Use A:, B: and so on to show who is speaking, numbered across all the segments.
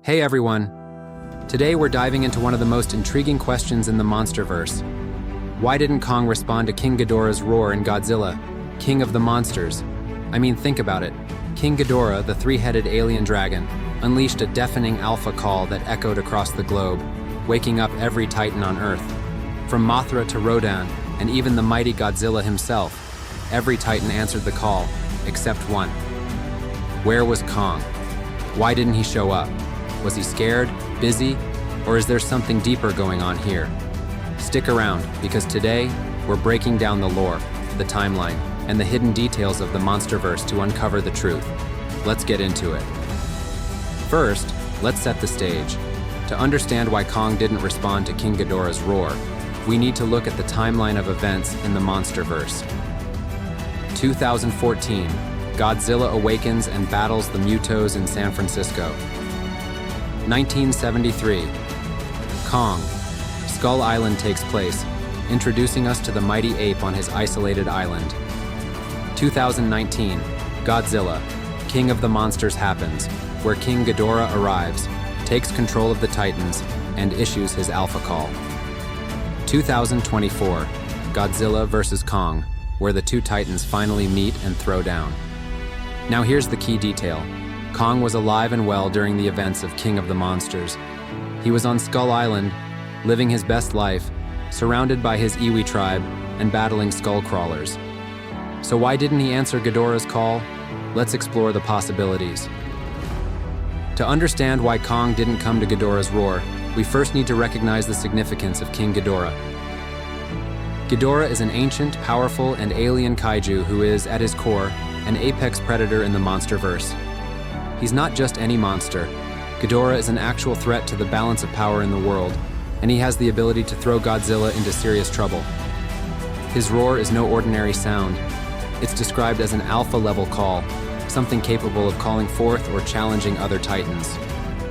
A: Hey everyone! Today we're diving into one of the most intriguing questions in the MonsterVerse. Why didn't Kong respond to King Ghidorah's roar in Godzilla, King of the Monsters? I mean, think about it. King Ghidorah, the three-headed alien dragon, unleashed a deafening alpha call that echoed across the globe, waking up every titan on Earth. From Mothra to Rodan, and even the mighty Godzilla himself, every titan answered the call, except one. Where was Kong? Why didn't he show up? Was he scared, busy, or is there something deeper going on here? Stick around, because today, we're breaking down the lore, the timeline, and the hidden details of the MonsterVerse to uncover the truth. Let's get into it. First, let's set the stage. To understand why Kong didn't respond to King Ghidorah's roar, we need to look at the timeline of events in the MonsterVerse. 2014, Godzilla awakens and battles the Mutos in San Francisco. 1973, Kong, Skull Island takes place, introducing us to the mighty ape on his isolated island. 2019, Godzilla, King of the Monsters happens, where King Ghidorah arrives, takes control of the Titans, and issues his alpha call. 2024, Godzilla vs. Kong, where the two Titans finally meet and throw down. Now here's the key detail. Kong was alive and well during the events of King of the Monsters. He was on Skull Island, living his best life, surrounded by his Iwi tribe and battling skull crawlers. So why didn't he answer Ghidorah's call? Let's explore the possibilities. To understand why Kong didn't come to Ghidorah's roar, we first need to recognize the significance of King Ghidorah. Ghidorah is an ancient, powerful, and alien kaiju who is, at his core, an apex predator in the MonsterVerse. He's not just any monster. Ghidorah is an actual threat to the balance of power in the world, and he has the ability to throw Godzilla into serious trouble. His roar is no ordinary sound. It's described as an alpha-level call, something capable of calling forth or challenging other titans.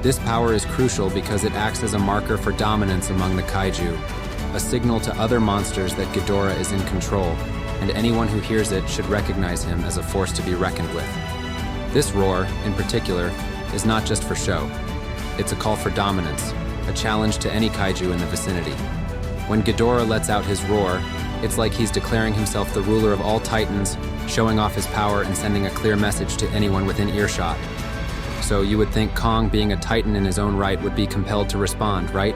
A: This power is crucial because it acts as a marker for dominance among the kaiju, a signal to other monsters that Ghidorah is in control, and anyone who hears it should recognize him as a force to be reckoned with. This roar, in particular, is not just for show. It's a call for dominance, a challenge to any kaiju in the vicinity. When Ghidorah lets out his roar, it's like he's declaring himself the ruler of all titans, showing off his power and sending a clear message to anyone within earshot. So you would think Kong, being a titan in his own right, would be compelled to respond, right?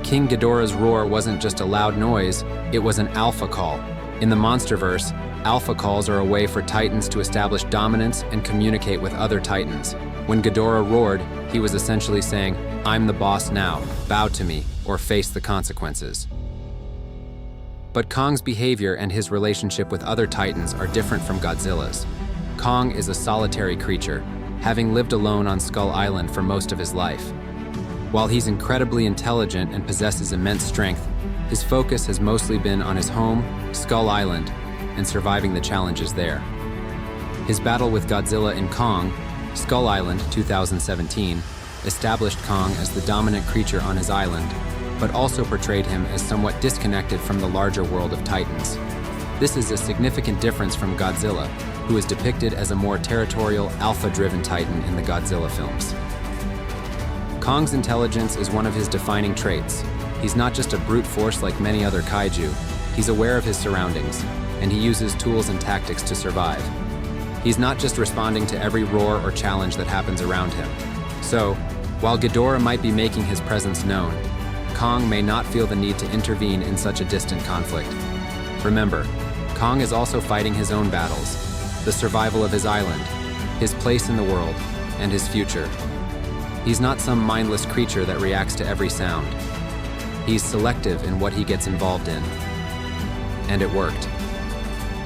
A: King Ghidorah's roar wasn't just a loud noise, it was an alpha call. In the MonsterVerse, alpha calls are a way for titans to establish dominance and communicate with other titans. When Ghidorah roared, he was essentially saying, "I'm the boss now, bow to me, or face the consequences." But Kong's behavior and his relationship with other titans are different from Godzilla's. Kong is a solitary creature, having lived alone on Skull Island for most of his life. While he's incredibly intelligent and possesses immense strength, his focus has mostly been on his home, Skull Island, and surviving the challenges there. His battle with Godzilla in Kong, Skull Island 2017, established Kong as the dominant creature on his island, but also portrayed him as somewhat disconnected from the larger world of titans. This is a significant difference from Godzilla, who is depicted as a more territorial, alpha-driven titan in the Godzilla films. Kong's intelligence is one of his defining traits. He's not just a brute force like many other kaiju. He's aware of his surroundings, and he uses tools and tactics to survive. He's not just responding to every roar or challenge that happens around him. So, while Ghidorah might be making his presence known, Kong may not feel the need to intervene in such a distant conflict. Remember, Kong is also fighting his own battles, the survival of his island, his place in the world, and his future. He's not some mindless creature that reacts to every sound. He's selective in what he gets involved in. And it worked.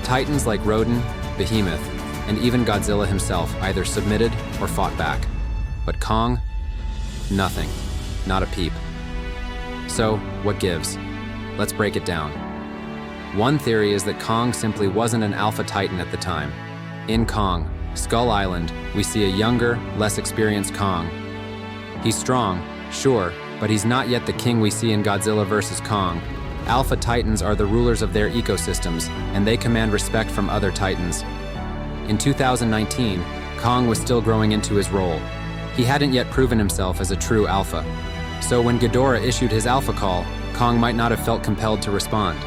A: Titans like Rodan, Behemoth, and even Godzilla himself either submitted or fought back. But Kong? Nothing. Not a peep. So, what gives? Let's break it down. One theory is that Kong simply wasn't an alpha titan at the time. In Kong, Skull Island, we see a younger, less experienced Kong. He's strong, sure, but he's not yet the king we see in Godzilla vs. Kong. Alpha titans are the rulers of their ecosystems, and they command respect from other titans. In 2019, Kong was still growing into his role. He hadn't yet proven himself as a true alpha. So when Ghidorah issued his alpha call, Kong might not have felt compelled to respond.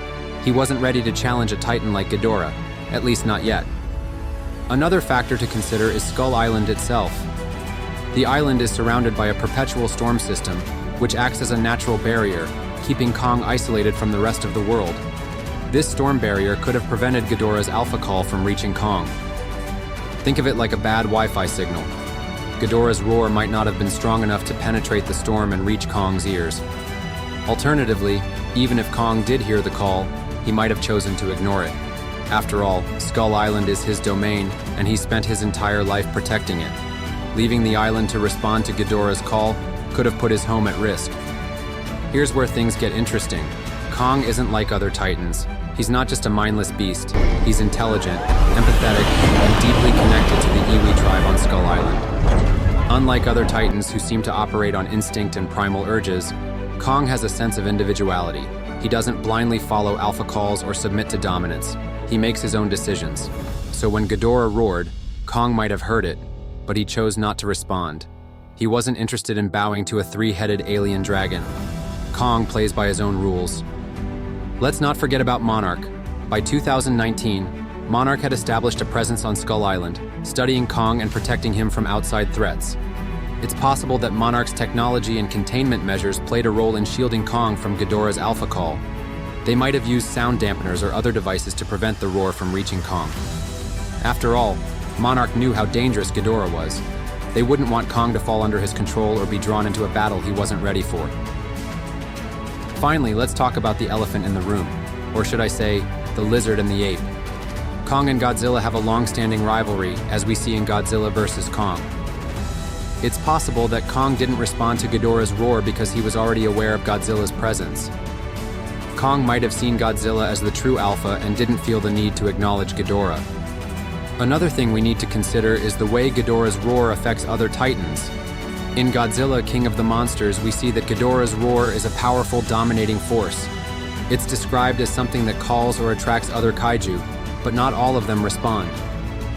A: He wasn't ready to challenge a titan like Ghidorah, at least not yet. Another factor to consider is Skull Island itself. The island is surrounded by a perpetual storm system, which acts as a natural barrier, keeping Kong isolated from the rest of the world. This storm barrier could have prevented Ghidorah's alpha call from reaching Kong. Think of it like a bad Wi-Fi signal. Ghidorah's roar might not have been strong enough to penetrate the storm and reach Kong's ears. Alternatively, even if Kong did hear the call, he might have chosen to ignore it. After all, Skull Island is his domain, and he spent his entire life protecting it. Leaving the island to respond to Ghidorah's call could have put his home at risk. Here's where things get interesting. Kong isn't like other titans. He's not just a mindless beast. He's intelligent, empathetic, and deeply connected to the Iwi tribe on Skull Island. Unlike other titans who seem to operate on instinct and primal urges, Kong has a sense of individuality. He doesn't blindly follow alpha calls or submit to dominance. He makes his own decisions. So when Ghidorah roared, Kong might have heard it, but he chose not to respond. He wasn't interested in bowing to a three-headed alien dragon. Kong plays by his own rules. Let's not forget about Monarch. By 2019, Monarch had established a presence on Skull Island, studying Kong and protecting him from outside threats. It's possible that Monarch's technology and containment measures played a role in shielding Kong from Ghidorah's alpha call. They might have used sound dampeners or other devices to prevent the roar from reaching Kong. After all, Monarch knew how dangerous Ghidorah was. They wouldn't want Kong to fall under his control or be drawn into a battle he wasn't ready for. Finally, let's talk about the elephant in the room, or should I say, the lizard and the ape. Kong and Godzilla have a long-standing rivalry, as we see in Godzilla vs. Kong. It's possible that Kong didn't respond to Ghidorah's roar because he was already aware of Godzilla's presence. Kong might have seen Godzilla as the true alpha and didn't feel the need to acknowledge Ghidorah. Another thing we need to consider is the way Ghidorah's roar affects other titans. In Godzilla, King of the Monsters, we see that Ghidorah's roar is a powerful, dominating force. It's described as something that calls or attracts other kaiju, but not all of them respond.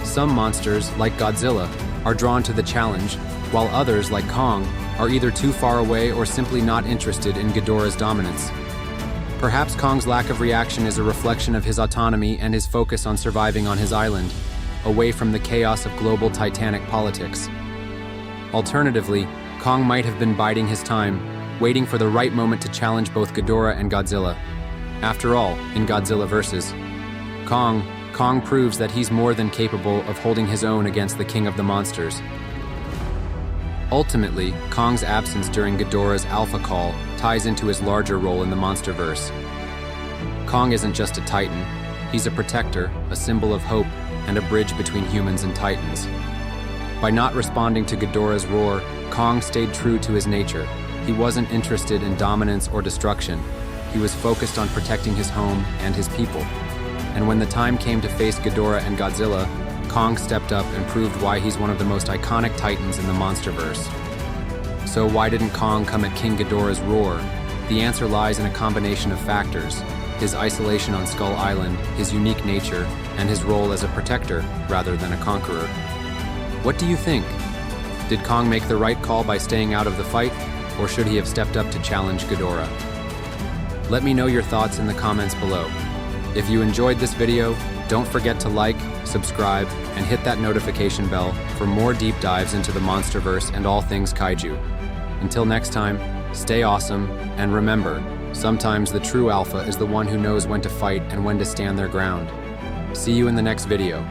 A: Some monsters, like Godzilla, are drawn to the challenge, while others, like Kong, are either too far away or simply not interested in Ghidorah's dominance. Perhaps Kong's lack of reaction is a reflection of his autonomy and his focus on surviving on his island, away from the chaos of global titanic politics. Alternatively, Kong might have been biding his time, waiting for the right moment to challenge both Ghidorah and Godzilla. After all, in Godzilla vs. Kong proves that he's more than capable of holding his own against the King of the Monsters. Ultimately, Kong's absence during Ghidorah's alpha call ties into his larger role in the MonsterVerse. Kong isn't just a titan, he's a protector, a symbol of hope, and a bridge between humans and titans. By not responding to Ghidorah's roar, Kong stayed true to his nature. He wasn't interested in dominance or destruction. He was focused on protecting his home and his people. And when the time came to face Ghidorah and Godzilla, Kong stepped up and proved why he's one of the most iconic titans in the MonsterVerse. So why didn't Kong come at King Ghidorah's roar? The answer lies in a combination of factors: his isolation on Skull Island, his unique nature, and his role as a protector rather than a conqueror. What do you think? Did Kong make the right call by staying out of the fight, or should he have stepped up to challenge Ghidorah? Let me know your thoughts in the comments below. If you enjoyed this video, don't forget to like, subscribe, and hit that notification bell for more deep dives into the MonsterVerse and all things kaiju. Until next time, stay awesome, and remember, sometimes the true alpha is the one who knows when to fight and when to stand their ground. See you in the next video.